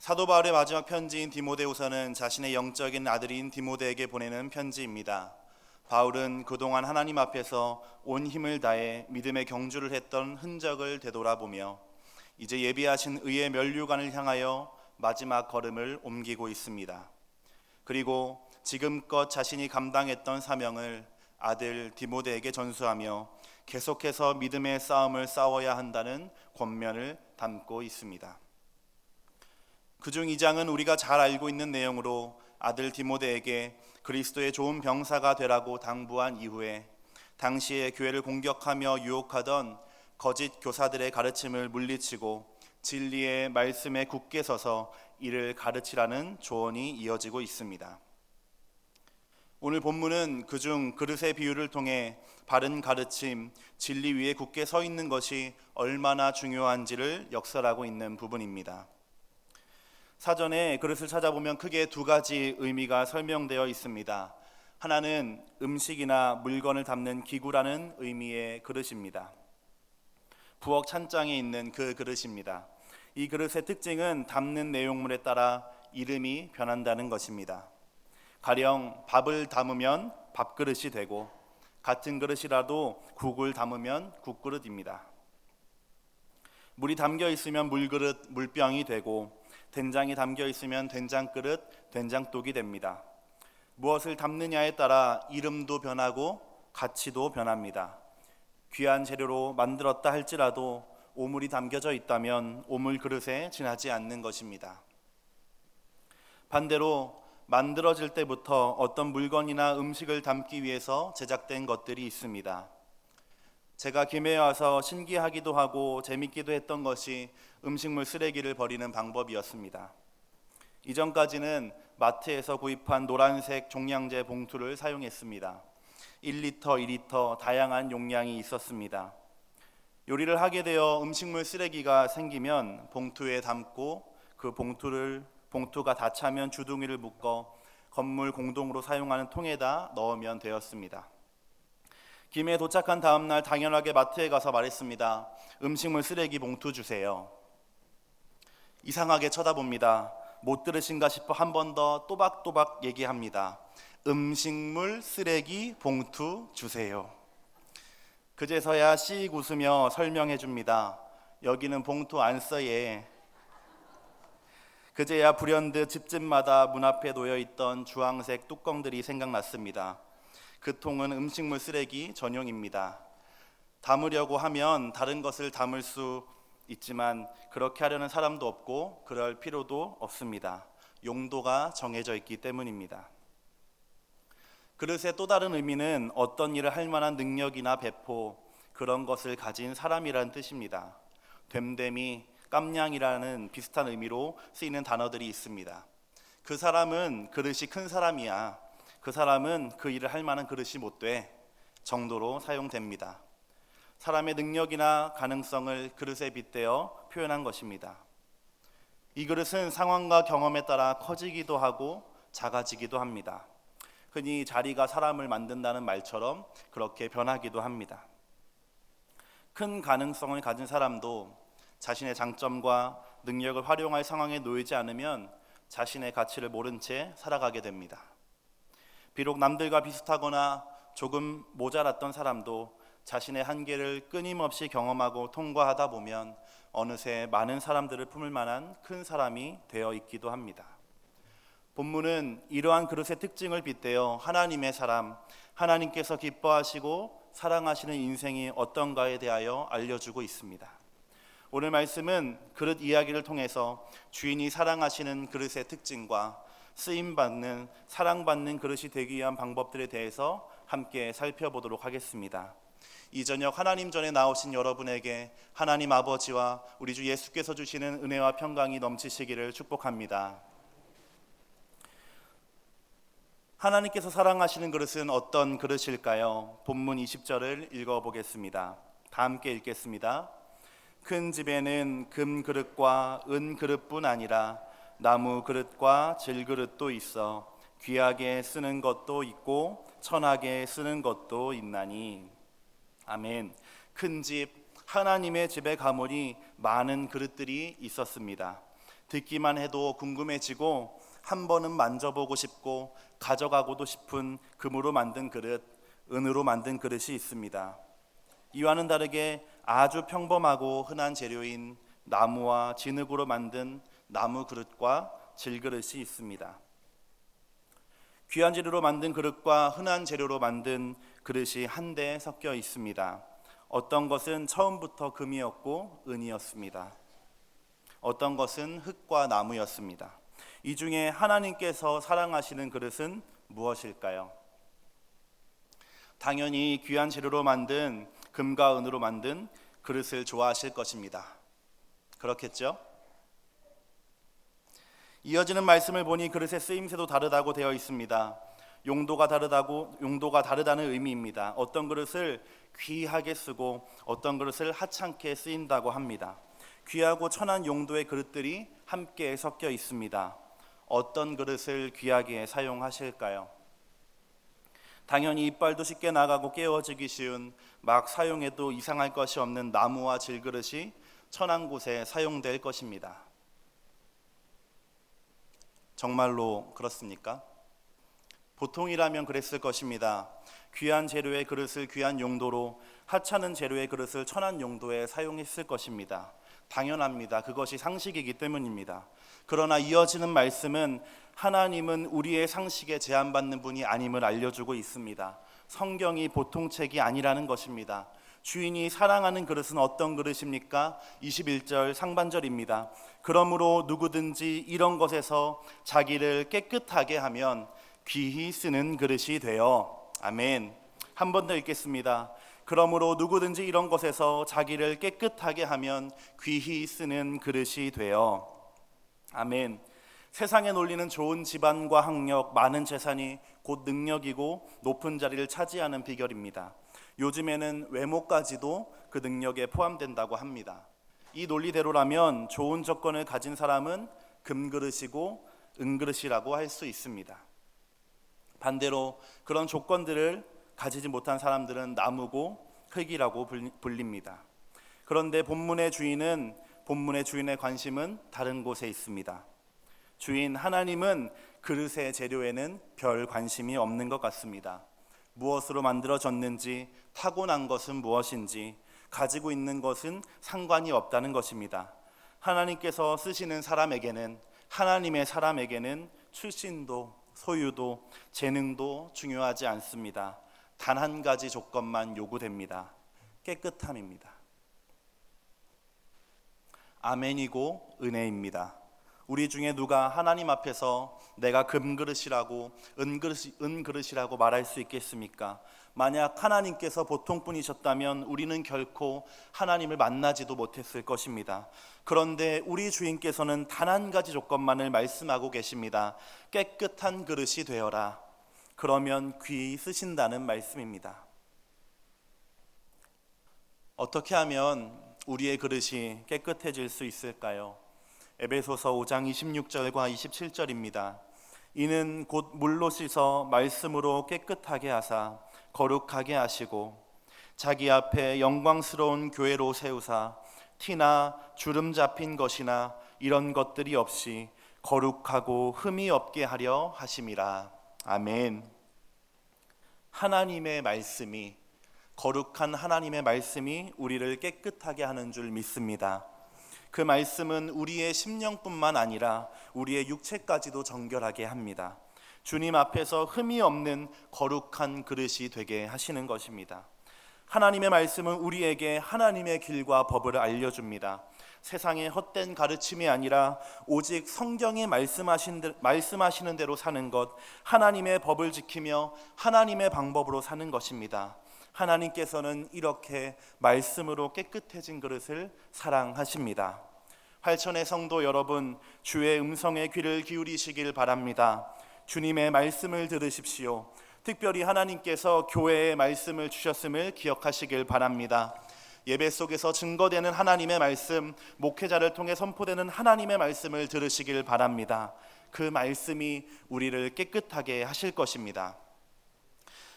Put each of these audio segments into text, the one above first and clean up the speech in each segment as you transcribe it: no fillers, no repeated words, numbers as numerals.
사도 바울의 마지막 편지인 디모데후서는 자신의 영적인 아들인 디모데에게 보내는 편지입니다. 바울은 그동안 하나님 앞에서 온 힘을 다해 믿음의 경주를 했던 흔적을 되돌아보며 이제 예비하신 의의 면류관을 향하여 마지막 걸음을 옮기고 있습니다. 그리고 지금껏 자신이 감당했던 사명을 아들 디모데에게 전수하며 계속해서 믿음의 싸움을 싸워야 한다는 권면을 담고 있습니다. 그중 2장은 우리가 잘 알고 있는 내용으로 아들 디모데에게 그리스도의 좋은 병사가 되라고 당부한 이후에 당시에 교회를 공격하며 유혹하던 거짓 교사들의 가르침을 물리치고 진리의 말씀에 굳게 서서 이를 가르치라는 조언이 이어지고 있습니다. 오늘 본문은 그중 그릇의 비유를 통해 바른 가르침, 진리 위에 굳게 서 있는 것이 얼마나 중요한지를 역설하고 있는 부분입니다. 사전에 그릇을 찾아보면 크게 두 가지 의미가 설명되어 있습니다. 하나는 음식이나 물건을 담는 기구라는 의미의 그릇입니다. 부엌 찬장에 있는 그 그릇입니다. 이 그릇의 특징은 담는 내용물에 따라 이름이 변한다는 것입니다. 가령 밥을 담으면 밥그릇이 되고 같은 그릇이라도 국을 담으면 국그릇입니다. 물이 담겨 있으면 물그릇, 물병이 되고 된장이 담겨 있으면 된장그릇, 된장독이 됩니다. 무엇을 담느냐에 따라 이름도 변하고 가치도 변합니다. 귀한 재료로 만들었다 할지라도 오물이 담겨져 있다면 오물 그릇에 지나지 않는 것입니다. 반대로 만들어질 때부터 어떤 물건이나 음식을 담기 위해서 제작된 것들이 있습니다. 제가 김해에 와서 신기하기도 하고 재밌기도 했던 것이 음식물 쓰레기를 버리는 방법이었습니다. 이전까지는 마트에서 구입한 노란색 종량제 봉투를 사용했습니다. 1리터, 2리터 다양한 용량이 있었습니다. 요리를 하게 되어 음식물 쓰레기가 생기면 봉투에 담고 그 봉투가 다 차면 주둥이를 묶어 건물 공동으로 사용하는 통에다 넣으면 되었습니다. 김해에 도착한 다음 날 당연하게 마트에 가서 말했습니다. 음식물 쓰레기 봉투 주세요. 이상하게 쳐다봅니다. 못 들으신가 싶어 한 번 더 또박또박 얘기합니다. 음식물 쓰레기 봉투 주세요. 그제서야 씩 웃으며 설명해 줍니다. 여기는 봉투 안 써 얘. 그제야 불현듯 집집마다 문 앞에 놓여있던 주황색 뚜껑들이 생각났습니다. 그 통은 음식물 쓰레기 전용입니다. 담으려고 하면 다른 것을 담을 수 있지만 그렇게 하려는 사람도 없고 그럴 필요도 없습니다. 용도가 정해져 있기 때문입니다. 그릇의 또 다른 의미는 어떤 일을 할 만한 능력이나 배포, 그런 것을 가진 사람이라는 뜻입니다. 됨됨이, 깜냥이라는 비슷한 의미로 쓰이는 단어들이 있습니다. 그 사람은 그릇이 큰 사람이야. 그 사람은 그 일을 할 만한 그릇이 못 돼 정도로 사용됩니다. 사람의 능력이나 가능성을 그릇에 빗대어 표현한 것입니다. 이 그릇은 상황과 경험에 따라 커지기도 하고 작아지기도 합니다. 흔히 자리가 사람을 만든다는 말처럼 그렇게 변하기도 합니다. 큰 가능성을 가진 사람도 자신의 장점과 능력을 활용할 상황에 놓이지 않으면 자신의 가치를 모른 채 살아가게 됩니다. 비록 남들과 비슷하거나 조금 모자랐던 사람도 자신의 한계를 끊임없이 경험하고 통과하다 보면 어느새 많은 사람들을 품을 만한 큰 사람이 되어 있기도 합니다. 본문은 이러한 그릇의 특징을 빗대어 하나님의 사람, 하나님께서 기뻐하시고 사랑하시는 인생이 어떤가에 대하여 알려주고 있습니다. 오늘 말씀은 그릇 이야기를 통해서 주인이 사랑하시는 그릇의 특징과 쓰임받는, 사랑받는 그릇이 되기 위한 방법들에 대해서 함께 살펴보도록 하겠습니다. 이 저녁 하나님 전에 나오신 여러분에게 하나님 아버지와 우리 주 예수께서 주시는 은혜와 평강이 넘치시기를 축복합니다. 하나님께서 사랑하시는 그릇은 어떤 그릇일까요? 본문 20절을 읽어보겠습니다. 다 함께 읽겠습니다. 큰 집에는 금 그릇과 은 그릇뿐 아니라 나무 그릇과 질그릇도 있어 귀하게 쓰는 것도 있고 천하게 쓰는 것도 있나니. 아멘. 큰 집, 하나님의 집에 가보니 많은 그릇들이 있었습니다. 듣기만 해도 궁금해지고 한 번은 만져보고 싶고 가져가고도 싶은 금으로 만든 그릇, 은으로 만든 그릇이 있습니다. 이와는 다르게 아주 평범하고 흔한 재료인 나무와 진흙으로 만든 나무 그릇과 질그릇이 있습니다. 귀한 재료로 만든 그릇과 흔한 재료로 만든 그릇이 한데 섞여 있습니다. 어떤 것은 처음부터 금이었고 은이었습니다. 어떤 것은 흙과 나무였습니다. 이 중에 하나님께서 사랑하시는 그릇은 무엇일까요? 당연히 귀한 재료로 만든 금과 은으로 만든 그릇을 좋아하실 것입니다. 그렇겠죠? 이어지는 말씀을 보니 그릇의 쓰임새도 다르다고 되어 있습니다. 용도가 다르다는 의미입니다. 어떤 그릇을 귀하게 쓰고 어떤 그릇을 하찮게 쓰인다고 합니다. 귀하고 천한 용도의 그릇들이 함께 섞여 있습니다. 어떤 그릇을 귀하게 사용하실까요? 당연히 이빨도 쉽게 나가고 깨어지기 쉬운 막 사용해도 이상할 것이 없는 나무와 질그릇이 천한 곳에 사용될 것입니다. 정말로 그렇습니까? 보통이라면 그랬을 것입니다. 귀한 재료의 그릇을 귀한 용도로, 하찮은 재료의 그릇을 천한 용도에 사용했을 것입니다. 당연합니다. 그것이 상식이기 때문입니다. 그러나 이어지는 말씀은 하나님은 우리의 상식에 제한받는 분이 아님을 알려주고 있습니다. 성경이 보통 책이 아니라는 것입니다. 주인이 사랑하는 그릇은 어떤 그릇입니까? 21절 상반절입니다. 그러므로 누구든지 이런 것에서 자기를 깨끗하게 하면 귀히 쓰는 그릇이 되어. 아멘. 한 번 더 읽겠습니다. 그러므로 누구든지 이런 것에서 자기를 깨끗하게 하면 귀히 쓰는 그릇이 되어. 아멘. 세상에 놀리는 좋은 집안과 학력, 많은 재산이 곧 능력이고 높은 자리를 차지하는 비결입니다. 요즘에는 외모까지도 그 능력에 포함된다고 합니다. 이 논리대로라면 좋은 조건을 가진 사람은 금그릇이고 은그릇이라고 할 수 있습니다. 반대로 그런 조건들을 가지지 못한 사람들은 나무고 흙이라고 불립니다. 그런데 본문의 주인의 관심은 다른 곳에 있습니다. 주인 하나님은 그릇의 재료에는 별 관심이 없는 것 같습니다. 무엇으로 만들어졌는지, 타고난 것은 무엇인지, 가지고 있는 것은 상관이 없다는 것입니다. 하나님께서 쓰시는 사람에게는, 하나님의 사람에게는 출신도 소유도 재능도 중요하지 않습니다. 단 한 가지 조건만 요구됩니다. 깨끗함입니다. 아멘이고 은혜입니다. 우리 중에 누가 하나님 앞에서 내가 금그릇이라고 은그릇이라고 말할 수 있겠습니까? 만약 하나님께서 보통분이셨다면 우리는 결코 하나님을 만나지도 못했을 것입니다. 그런데 우리 주인께서는 단 한 가지 조건만을 말씀하고 계십니다. 깨끗한 그릇이 되어라. 그러면 귀히 쓰신다는 말씀입니다. 어떻게 하면 우리의 그릇이 깨끗해질 수 있을까요? 에베소서 5장 26절과 27절입니다. 이는 곧 물로 씻어 말씀으로 깨끗하게 하사 거룩하게 하시고 자기 앞에 영광스러운 교회로 세우사 티나 주름 잡힌 것이나 이런 것들이 없이 거룩하고 흠이 없게 하려 하심이라. 아멘. 하나님의 말씀이, 거룩한 하나님의 말씀이 우리를 깨끗하게 하는 줄 믿습니다. 그 말씀은 우리의 심령뿐만 아니라 우리의 육체까지도 정결하게 합니다. 주님 앞에서 흠이 없는 거룩한 그릇이 되게 하시는 것입니다. 하나님의 말씀은 우리에게 하나님의 길과 법을 알려줍니다. 세상의 헛된 가르침이 아니라 오직 성경이 말씀하시는 대로 사는 것, 하나님의 법을 지키며 하나님의 방법으로 사는 것입니다. 하나님께서는 이렇게 말씀으로 깨끗해진 그릇을 사랑하십니다. 활천의 성도 여러분, 주의 음성에 귀를 기울이시길 바랍니다. 주님의 말씀을 들으십시오. 특별히 하나님께서 교회에 말씀을 주셨음을 기억하시길 바랍니다. 예배 속에서 증거되는 하나님의 말씀, 목회자를 통해 선포되는 하나님의 말씀을 들으시길 바랍니다. 그 말씀이 우리를 깨끗하게 하실 것입니다.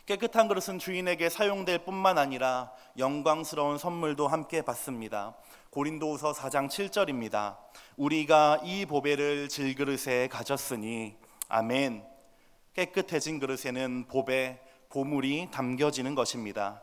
깨끗한 그릇은 주인에게 사용될 뿐만 아니라 영광스러운 선물도 함께 받습니다. 고린도후서 4장 7절입니다. 우리가 이 보배를 질그릇에 가졌으니 아멘. 깨끗해진 그릇에는 보배, 보물이 담겨지는 것입니다.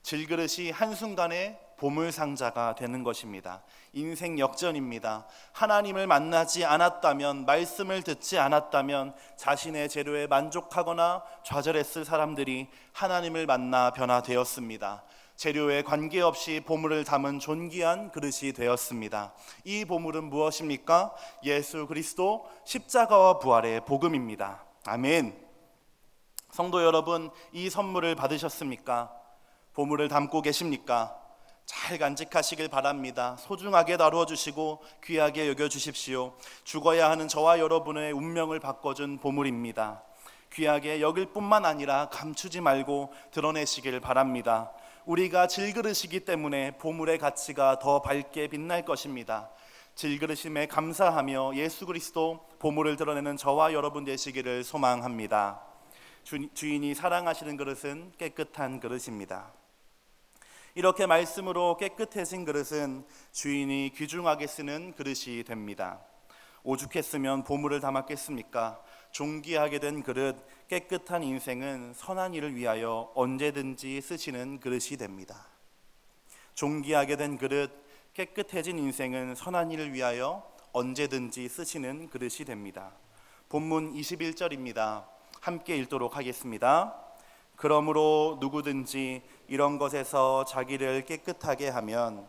질그릇이 한순간에 보물상자가 되는 것입니다. 인생 역전입니다. 하나님을 만나지 않았다면, 말씀을 듣지 않았다면 자신의 재료에 만족하거나 좌절했을 사람들이 하나님을 만나 변화되었습니다. 재료에 관계없이 보물을 담은 존귀한 그릇이 되었습니다. 이 보물은 무엇입니까? 예수 그리스도 십자가와 부활의 복음입니다. 아멘. 성도 여러분, 이 선물을 받으셨습니까? 보물을 담고 계십니까? 잘 간직하시길 바랍니다. 소중하게 다루어 주시고 귀하게 여겨 주십시오. 죽어야 하는 저와 여러분의 운명을 바꿔준 보물입니다. 귀하게 여길 뿐만 아니라 감추지 말고 드러내시길 바랍니다. 우리가 질그릇이기 때문에 보물의 가치가 더 밝게 빛날 것입니다. 질그릇임에 감사하며 예수 그리스도 보물을 드러내는 저와 여러분 되시기를 소망합니다. 주인이 사랑하시는 그릇은 깨끗한 그릇입니다. 이렇게 말씀으로 깨끗해진 그릇은 주인이 귀중하게 쓰는 그릇이 됩니다. 오죽했으면 보물을 담았겠습니까? 존귀하게 된 그릇, 깨끗한 인생은 선한 일을 위하여 언제든지 쓰시는 그릇이 됩니다. 존귀하게 된 그릇, 깨끗해진 인생은 선한 일을 위하여 언제든지 쓰시는 그릇이 됩니다. 본문 21절입니다. 함께 읽도록 하겠습니다. 그러므로 누구든지 이런 것에서 자기를 깨끗하게 하면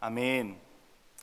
아멘.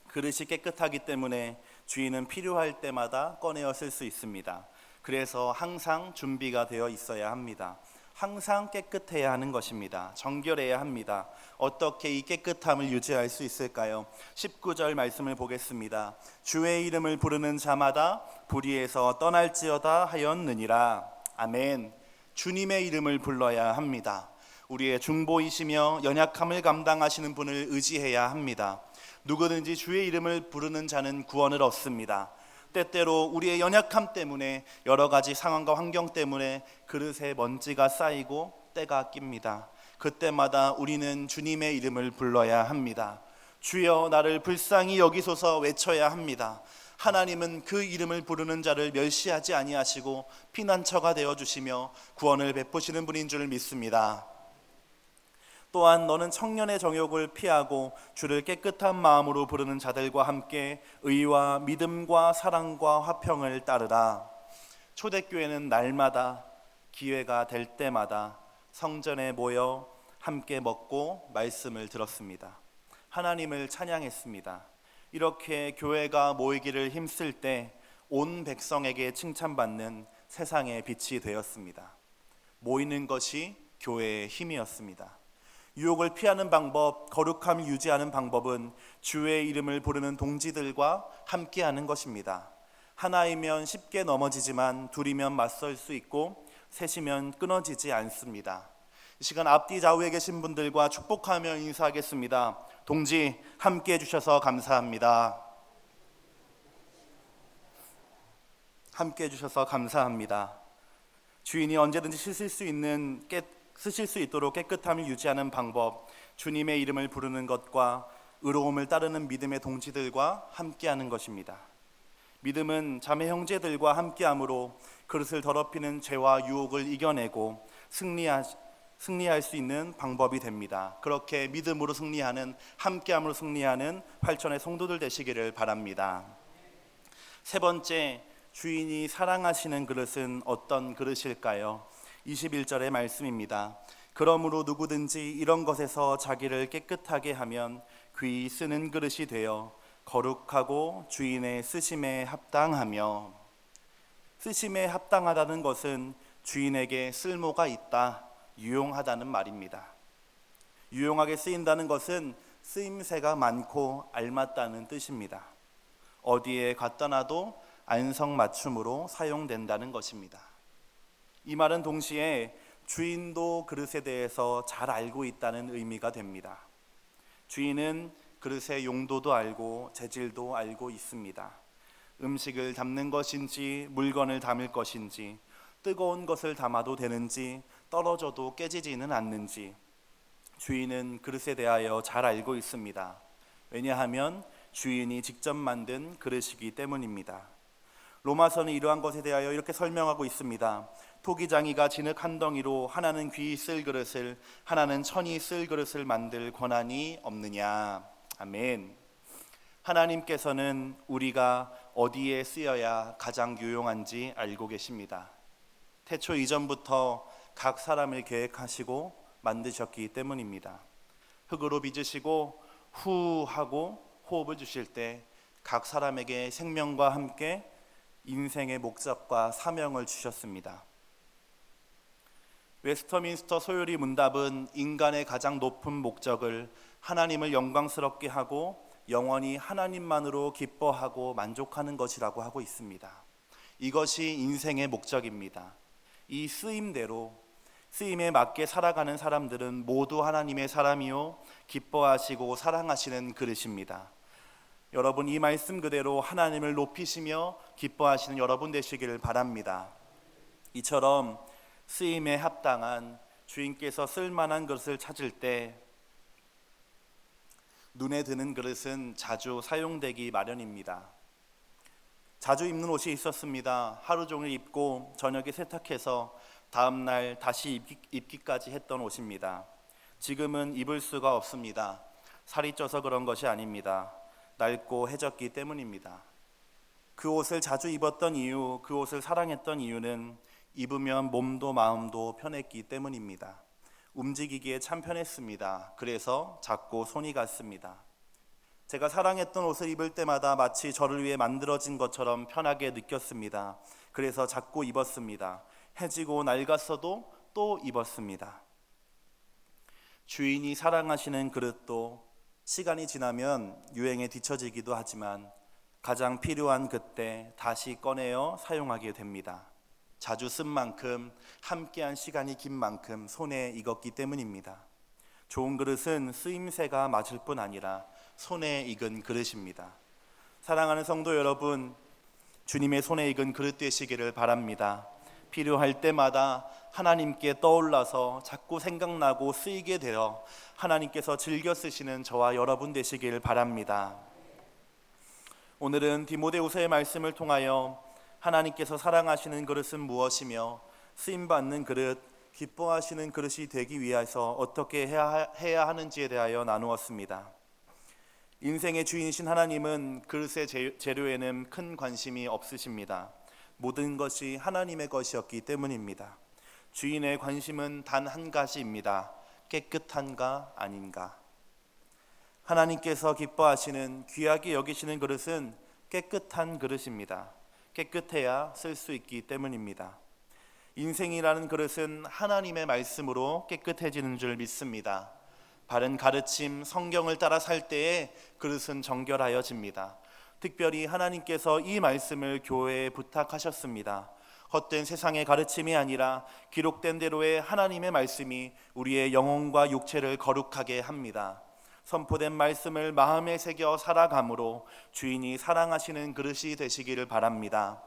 그릇이 깨끗하기 때문에 주인은 필요할 때마다 꺼내어 쓸 수 있습니다. 그래서 항상 준비가 되어 있어야 합니다. 항상 깨끗해야 하는 것입니다. 정결해야 합니다. 어떻게 이 깨끗함을 유지할 수 있을까요? 19절 말씀을 보겠습니다. 주의 이름을 부르는 자마다 불의에서 떠날지어다 하였느니라. 아멘. 주님의 이름을 불러야 합니다. 우리의 중보이시며 연약함을 감당하시는 분을 의지해야 합니다. 누구든지 주의 이름을 부르는 자는 구원을 얻습니다. 때때로 우리의 연약함 때문에, 여러 가지 상황과 환경 때문에 그릇에 먼지가 쌓이고 때가 낍니다. 그때마다 우리는 주님의 이름을 불러야 합니다. 주여 나를 불쌍히 여기소서 외쳐야 합니다. 하나님은 그 이름을 부르는 자를 멸시하지 아니하시고 피난처가 되어주시며 구원을 베푸시는 분인 줄 믿습니다. 또한 너는 청년의 정욕을 피하고 주를 깨끗한 마음으로 부르는 자들과 함께 의와 믿음과 사랑과 화평을 따르라. 초대교회는 날마다 기회가 될 때마다 성전에 모여 함께 먹고 말씀을 들었습니다. 하나님을 찬양했습니다. 이렇게 교회가 모이기를 힘쓸 때 온 백성에게 칭찬받는 세상의 빛이 되었습니다. 모이는 것이 교회의 힘이었습니다. 유혹을 피하는 방법, 거룩함을 유지하는 방법은 주의 이름을 부르는 동지들과 함께하는 것입니다. 하나이면 쉽게 넘어지지만 둘이면 맞설 수 있고 셋이면 끊어지지 않습니다. 이 시간 앞뒤 좌우에 계신 분들과 축복하며 인사하겠습니다. 동지 함께해 주셔서 감사합니다. 함께해 주셔서 감사합니다. 주인이 언제든지 쓰실 수 있도록 깨끗함을 유지하는 방법, 주님의 이름을 부르는 것과 의로움을 따르는 믿음의 동지들과 함께하는 것입니다. 믿음은 자매 형제들과 함께함으로 그릇을 더럽히는 죄와 유혹을 이겨내고 승리할 수 있는 방법이 됩니다. 그렇게 믿음으로 승리하는, 함께함으로 승리하는 활천의 성도들 되시기를 바랍니다. 세 번째, 주인이 사랑하시는 그릇은 어떤 그릇일까요? 21절의 말씀입니다. 그러므로 누구든지 이런 것에서 자기를 깨끗하게 하면 귀히 쓰는 그릇이 되어 거룩하고 주인의 쓰심에 합당하며, 쓰심에 합당하다는 것은 주인에게 쓸모가 있다, 유용하다는 말입니다. 유용하게 쓰인다는 것은 쓰임새가 많고 알맞다는 뜻입니다. 어디에 갖다 놔도 안성맞춤으로 사용된다는 것입니다. 이 말은 동시에 주인도 그릇에 대해서 잘 알고 있다는 의미가 됩니다. 주인은 그릇의 용도도 알고 재질도 알고 있습니다. 음식을 담는 것인지 물건을 담을 것인지 뜨거운 것을 담아도 되는지 떨어져도 깨지지는 않는지 주인은 그릇에 대하여 잘 알고 있습니다. 왜냐하면 주인이 직접 만든 그릇이기 때문입니다. 로마서는 이러한 것에 대하여 이렇게 설명하고 있습니다. 토기장이가 진흙 한 덩이로 하나는 귀히 쓸 그릇을 하나는 천이 쓸 그릇을 만들 권한이 없느냐. 아멘. 하나님께서는 우리가 어디에 쓰여야 가장 유용한지 알고 계십니다. 태초 이전부터 각 사람을 계획하시고 만드셨기 때문입니다. 흙으로 빚으시고 후 하고 호흡을 주실 때 각 사람에게 생명과 함께 인생의 목적과 사명을 주셨습니다. 웨스터민스터 소요리 문답은 인간의 가장 높은 목적을 하나님을 영광스럽게 하고 영원히 하나님만으로 기뻐하고 만족하는 것이라고 하고 있습니다. 이것이 인생의 목적입니다. 이 쓰임대로 쓰임에 맞게 살아가는 사람들은 모두 하나님의 사람이요 기뻐하시고 사랑하시는 그릇입니다. 여러분, 이 말씀 그대로 하나님을 높이시며 기뻐하시는 여러분 되시기를 바랍니다. 이처럼 쓰임에 합당한 주인께서 쓸만한 그릇을 찾을 때 눈에 드는 그릇은 자주 사용되기 마련입니다. 자주 입는 옷이 있었습니다. 하루 종일 입고 저녁에 세탁해서 다음 날 다시 입기까지 했던 옷입니다. 지금은 입을 수가 없습니다. 살이 쪄서 그런 것이 아닙니다. 낡고 해졌기 때문입니다. 그 옷을 자주 입었던 이유, 그 옷을 사랑했던 이유는 입으면 몸도 마음도 편했기 때문입니다. 움직이기에 참 편했습니다. 그래서 자꾸 손이 갔습니다. 제가 사랑했던 옷을 입을 때마다 마치 저를 위해 만들어진 것처럼 편하게 느꼈습니다. 그래서 자꾸 입었습니다. 해지고 낡았어도 또 입었습니다. 주인이 사랑하시는 그릇도 시간이 지나면 유행에 뒤처지기도 하지만 가장 필요한 그때 다시 꺼내어 사용하게 됩니다. 자주 쓴 만큼, 함께한 시간이 긴 만큼 손에 익었기 때문입니다. 좋은 그릇은 쓰임새가 맞을 뿐 아니라 손에 익은 그릇입니다. 사랑하는 성도 여러분, 주님의 손에 익은 그릇 되시기를 바랍니다. 필요할 때마다 하나님께 떠올라서 자꾸 생각나고 쓰이게 되어 하나님께서 즐겨 쓰시는 저와 여러분 되시길 바랍니다. 오늘은 디모데후서의 말씀을 통하여 하나님께서 사랑하시는 그릇은 무엇이며 쓰임받는 그릇, 기뻐하시는 그릇이 되기 위해서 어떻게 해야 하는지에 대하여 나누었습니다. 인생의 주인이신 하나님은 그릇의 재료에는 큰 관심이 없으십니다. 모든 것이 하나님의 것이었기 때문입니다. 주인의 관심은 단 한 가지입니다. 깨끗한가 아닌가. 하나님께서 기뻐하시는 귀하게 여기시는 그릇은 깨끗한 그릇입니다. 깨끗해야 쓸 수 있기 때문입니다. 인생이라는 그릇은 하나님의 말씀으로 깨끗해지는 줄 믿습니다. 바른 가르침, 성경을 따라 살 때에 그릇은 정결하여집니다. 특별히 하나님께서 이 말씀을 교회에 부탁하셨습니다. 헛된 세상의 가르침이 아니라 기록된 대로의 하나님의 말씀이 우리의 영혼과 육체를 거룩하게 합니다. 선포된 말씀을 마음에 새겨 살아감으로 주인이 사랑하시는 그릇이 되시기를 바랍니다.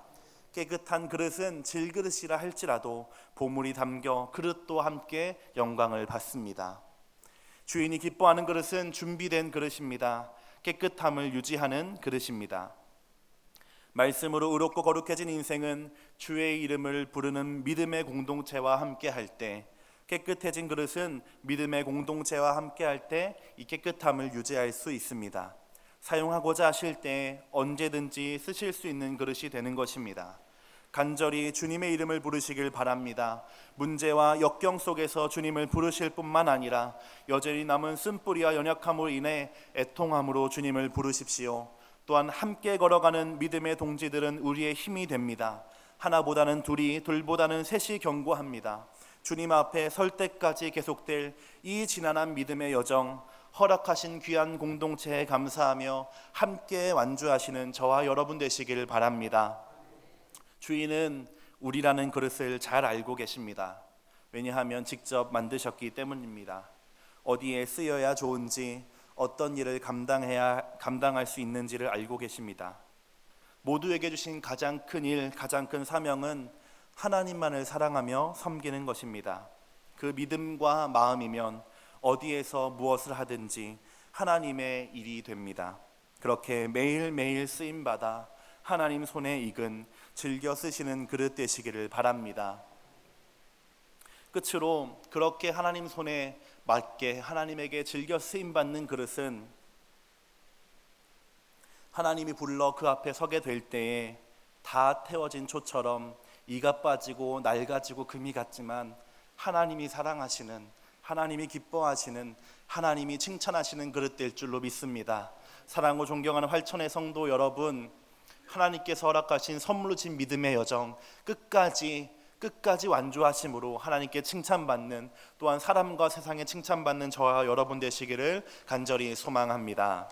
깨끗한 그릇은 질그릇이라 할지라도 보물이 담겨 그릇도 함께 영광을 받습니다. 주인이 기뻐하는 그릇은 준비된 그릇입니다. 깨끗함을 유지하는 그릇입니다. 말씀으로 의롭고 거룩해진 인생은 주의 이름을 부르는 믿음의 공동체와 함께 할 때, 깨끗해진 그릇은 믿음의 공동체와 함께 할 때 이 깨끗함을 유지할 수 있습니다. 사용하고자 하실 때 언제든지 쓰실 수 있는 그릇이 되는 것입니다. 간절히 주님의 이름을 부르시길 바랍니다. 문제와 역경 속에서 주님을 부르실 뿐만 아니라 여전히 남은 쓴뿌리와 연약함으로 인해 애통함으로 주님을 부르십시오. 또한 함께 걸어가는 믿음의 동지들은 우리의 힘이 됩니다. 하나보다는 둘이, 둘보다는 셋이 견고합니다. 주님 앞에 설 때까지 계속될 이 지난한 믿음의 여정, 허락하신 귀한 공동체에 감사하며 함께 완주하시는 저와 여러분 되시길 바랍니다. 주인은 우리라는 그릇을 잘 알고 계십니다. 왜냐하면 직접 만드셨기 때문입니다. 어디에 쓰여야 좋은지, 어떤 일을 감당할 수 있는지를 알고 계십니다. 모두에게 주신 가장 큰 일, 가장 큰 사명은 하나님만을 사랑하며 섬기는 것입니다. 그 믿음과 마음이면 어디에서 무엇을 하든지 하나님의 일이 됩니다. 그렇게 매일매일 쓰임받아 하나님 손에 익은 즐겨 쓰시는 그릇 되시기를 바랍니다. 끝으로 그렇게 하나님 손에 맞게 하나님에게 즐겨 쓰임받는 그릇은 하나님이 불러 그 앞에 서게 될 때에 다 태워진 초처럼 이가 빠지고 낡아지고 금이 같지만 하나님이 사랑하시는, 하나님이 기뻐하시는, 하나님이 칭찬하시는 그릇 될 줄로 믿습니다. 사랑하고 존경하는 활천의 성도 여러분, 하나님께서 허락하신 선물로 진 믿음의 여정 끝까지 완주하심으로 하나님께 칭찬받는, 또한 사람과 세상에 칭찬받는 저와 여러분 되시기를 간절히 소망합니다.